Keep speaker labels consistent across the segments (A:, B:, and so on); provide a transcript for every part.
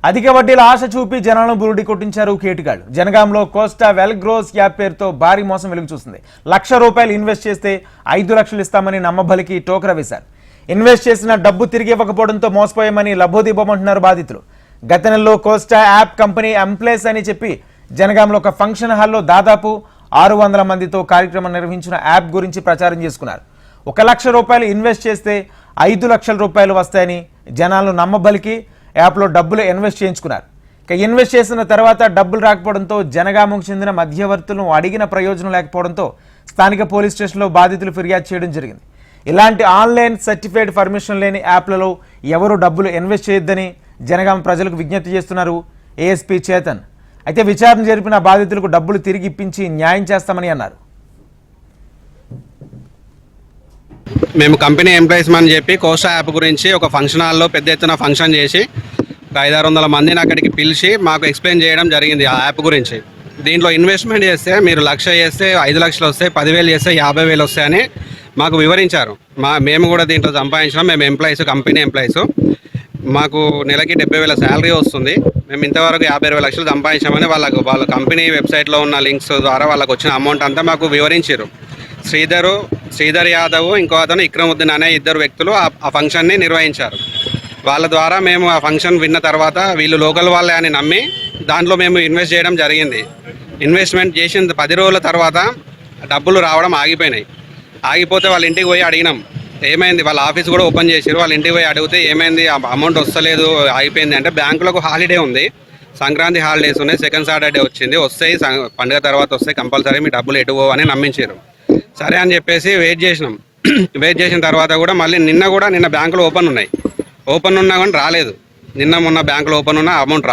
A: అధిక వడ్డీల ఆశ చూపి జనాలను బురుడి కొట్టించారు కేటుగాళ్లు. జనగాంలో కోస్టా వెల్ గ్రోస్ యాప్ పేరుతో భారీ మోసం వెలుగు చూస్తుంది. ₹1,00,000 ఇన్వెస్ట్ చేస్తే 5 లక్షలు ఇస్తామని నమ్మబలికి టోకరా వేశారు. ఇన్వెస్ట్ చేసిన డబ్బు తిరిగి ఇవ్వకపోవడంతో మోసపోయామని లబోదిబోమంటున్నారు బాధితులు. గత నెలలో కోస్టా యాప్ కంపెనీ ఎంప్లాయీస్ అని చెప్పి జనగాంలో ఒక ఫంక్షన్ హాల్లో దాదాపు 600 మందితో కార్యక్రమం నిర్వహించిన యాప్ గురించి ప్రచారం చేసుకున్నారు. ₹1,00,000 ఇన్వెస్ట్ చేస్తే 5 లక్షల రూపాయలు వస్తాయని జనాలను నమ్మబలికి యాప్లో డబ్బులు ఇన్వెస్ట్ చేయించుకున్నారు. ఇక ఇన్వెస్ట్ చేసిన తర్వాత డబ్బులు రాకపోవడంతో జనగామకు చెందిన మధ్యవర్తులను అడిగిన ప్రయోజనం లేకపోవడంతో స్థానిక పోలీస్ స్టేషన్లో బాధితులు ఫిర్యాదు చేయడం జరిగింది. ఇలాంటి ఆన్లైన్ సర్టిఫైడ్ పర్మిషన్ లేని యాప్లలో ఎవరు డబ్బులు ఇన్వెస్ట్ చేయొద్దని జనగామ ప్రజలకు విజ్ఞప్తి చేస్తున్నారు ఏఎస్పీ చేతన్. అయితే విచారణ జరిపిన బాధితులకు డబ్బులు తిరిగి ఇప్పించి న్యాయం చేస్తామని అన్నారు.
B: మేము కంపెనీ ఎంప్లాయీస్ అని చెప్పి కోస్టా యాప్ గురించి ఒక ఫంక్షన్ హాల్లో పెద్ద ఎత్తున ఫంక్షన్ చేసి 500-600 మందిని అక్కడికి పిలిచి మాకు ఎక్స్ప్లెయిన్ చేయడం జరిగింది ఆ యాప్ గురించి. దీంట్లో ఇన్వెస్ట్మెంట్ చేస్తే మీరు 1,00,000 చేస్తే 5 లక్షలు వస్తాయి, 10,000 చేస్తే 50,000 వస్తాయని మాకు వివరించారు. మేము కూడా దీంట్లో సంపాదించినాం. మేము ఎంప్లాయీస్, కంపెనీ ఎంప్లాయీస్. మాకు నెలకి 70,000 శాలరీ వస్తుంది. మేము ఇంతవరకు 50-60 లక్షలు సంపాదించామని వాళ్ళ కంపెనీ వెబ్సైట్లో ఉన్న లింక్స్ ద్వారా వాళ్ళకు వచ్చిన అమౌంట్ అంతా మాకు వివరించారు. శ్రీధర్ యాదవ్, ఇంకో అతను ఇక్రముద్దీన్ అనే 2 వ్యక్తులు ఆ ఫంక్షన్ని నిర్వహించారు. వాళ్ళ ద్వారా మేము ఆ ఫంక్షన్ విన్న తర్వాత వీళ్ళు లోకల్ వాళ్ళే అని నమ్మి దాంట్లో మేము ఇన్వెస్ట్ చేయడం జరిగింది. ఇన్వెస్ట్మెంట్ చేసిన 10 రోజుల తర్వాత డబ్బులు రావడం ఆగిపోయినాయి. ఆగిపోతే వాళ్ళ ఇంటికి పోయి అడిగినాం ఏమైంది. వాళ్ళ ఆఫీస్ కూడా ఓపెన్ చేసారు. వాళ్ళ ఇంటికి పోయి అడిగితే ఏమైంది, అమౌంట్ వస్తలేదు, ఆగిపోయింది అంటే బ్యాంకులకు హాలిడే ఉంది, సంక్రాంతి హాలిడేస్ ఉన్నాయి, సెకండ్ సాటర్డే వచ్చింది, వస్తాయి, పండుగ తర్వాత వస్తాయి, కంపల్సరీ మీ డబ్బులు ఎటు పోవని నమ్మించారు. సరే అని చెప్పేసి వెయిట్ చేసినాం. వెయిట్ చేసిన తర్వాత కూడా మళ్ళీ నిన్న బ్యాంకులు ఓపెన్ ఉన్నా కానీ రాలేదు. మొన్న బ్యాంకులో ఓపెన్ ఉన్నా అమౌంట్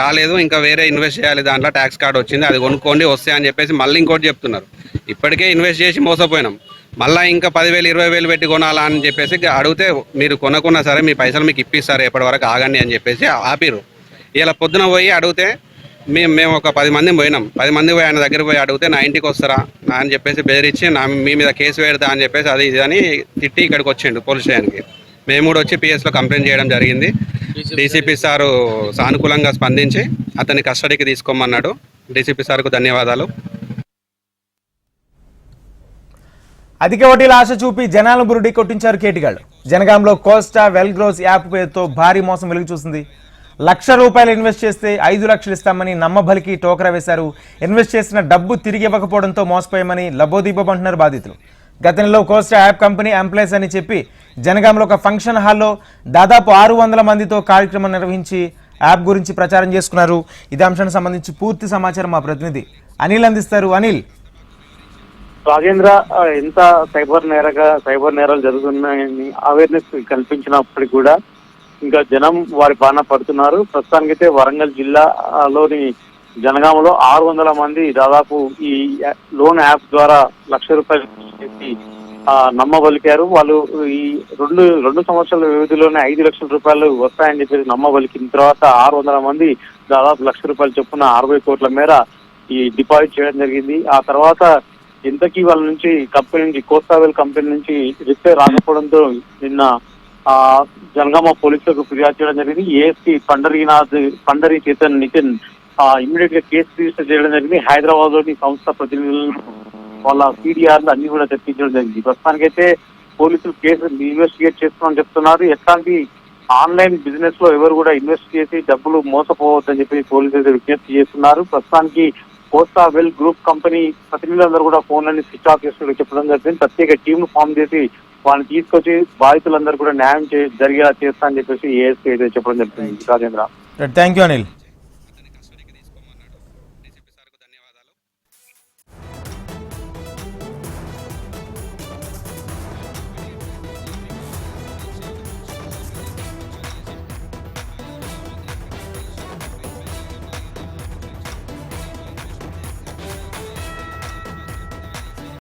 B: రాలేదు. ఇంకా వేరే ఇన్వెస్ట్ చేయాలి, దాంట్లో ట్యాక్స్ కార్డు వచ్చింది, అది కొనుక్కోండి వస్తాయి అని చెప్పేసి మళ్ళీ ఇంకోటి చెప్తున్నారు. ఇప్పటికే ఇన్వెస్ట్ చేసి మోసపోయినాం. మళ్ళీ ఇంకా 10,000-20,000 పెట్టి కొనాలా అని చెప్పేసి అడిగితే మీరు కొనుక్కున్నా సరే మీ పైసలు మీకు ఇప్పిస్తారు, ఎప్పటి వరకు ఆగండి అని చెప్పేసి ఆపిరు. ఇలా పొద్దున పోయి అడిగితే మేము ఒక 10 మంది పోయినాం. 10 మంది పోయి ఆయన దగ్గర పోయి అడిగితే నా ఇంటికి వస్తారా అని చెప్పేసి బెదిరించి మీ మీద కేసు పెడతా అని చెప్పేసి అది ఇది అని తిట్టి ఇక్కడికి వచ్చిండు పోలీస్ స్టేషన్కి. మేము కూడా వచ్చి పిఎస్లో కంప్లైంట్ చేయడం జరిగింది. డీసీపీ సారు సానుకూలంగా స్పందించి అతన్ని కస్టడీకి తీసుకోమన్నాడు. డీసీపీ సార్కు ధన్యవాదాలు.
A: అధిక వడ్డీల ఆశ చూపి జనాలను బురుడి కొట్టించారు కేటుగాళ్లు. జనగాంలో కోస్టా వెల్ గ్రోస్ యాప్ పేరుతో భారీ మోసం వెలుగు చూసింది. ₹1,00,000 ఇన్వెస్ట్ చేస్తే 5 లక్షలు ఇస్తామని నమ్మబలికి టోకరా వేశారు. ఇన్వెస్ట్ చేసిన డబ్బు తిరిగి ఇవ్వకపోవడంతో మోసపోయామని లబోదిబోమంటున్నారు బాధితులు. గత నెలలో కోస్టా యాప్ కంపెనీ ఎంప్లాయీస్ అని చెప్పి జనగాంలో ఒక ఫంక్షన్ హాల్లో దాదాపు 600 మందితో కార్యక్రమం నిర్వహించి యాప్ గురించి ప్రచారం చేసుకున్నారు. ఇదే అంశానికి సంబంధించి పూర్తి సమాచారం మా ప్రతినిధి అనిల్ అందిస్తారు. అనిల్.
C: రాజేంద్ర, ఎంత సైబర్ నేరాలు జరుగుతున్నాయని అవేర్నెస్ కల్పించినప్పటికీ కూడా ఇంకా జనం వారి బాణ పడుతున్నారు. ప్రస్తుతానికైతే వరంగల్ జిల్లాలోని జనగామలో 600 మంది దాదాపు ఈ లోన్ యాప్ ద్వారా ₹1,00,000 చేసి నమ్మబలికారు. వాళ్ళు ఈ రెండు సంవత్సరాల వ్యవధిలోనే 5 లక్షల రూపాయలు వస్తాయని చెప్పేసి నమ్మబలికిన తర్వాత 600 మంది దాదాపు ₹1,00,000 చొప్పున 60 కోట్ల మేర ఈ డిపాజిట్ చేయడం జరిగింది. ఆ తర్వాత ఇంతకీ వాళ్ళ నుంచి కంపెనీ నుంచి కోస్తావెల్ కంపెనీ నుంచి రిప్లై రాకపోవడంతో నిన్న జనగామ పోలీసులకు ఫిర్యాదు చేయడం జరిగింది. ఏఎస్పీ పండరి చేతన్ నితిన్ ఇమ్మీడియట్ గా కేసు రిజిస్టర్ చేయడం జరిగింది. హైదరాబాద్ లోని సంస్థ ప్రతినిధులను వాళ్ళ పీడీఆర్లు అన్ని కూడా తెప్పించడం జరిగింది. ప్రస్తుతానికైతే పోలీసులు కేసు ఇన్వెస్టిగేట్ చేస్తున్నామని చెప్తున్నారు. ఎట్లాంటి ఆన్లైన్ బిజినెస్ లో ఎవరు కూడా ఇన్వెస్ట్ చేసి డబ్బులు మోసపోవద్దని చెప్పి పోలీసులు అయితే విజ్ఞప్తి చేస్తున్నారు. ప్రస్తుతానికి కోస్టా వెల్ గ్రూప్ కంపెనీ ప్రతినిధులందరూ కూడా ఫోన్లని స్విచ్ ఆఫ్ చేస్తున్నట్టు చెప్పడం జరిగింది. ప్రత్యేక టీమ్ ను ఫామ్ చేసి వాళ్ళని తీసుకొచ్చి బాధితులందరూ కూడా న్యాయం జరిగేలా చేస్తా అని చెప్పేసి ఏఎస్పీ అయితే చెప్పడం జరుగుతుంది. రాజేంద్ర.
A: Thank you Anil.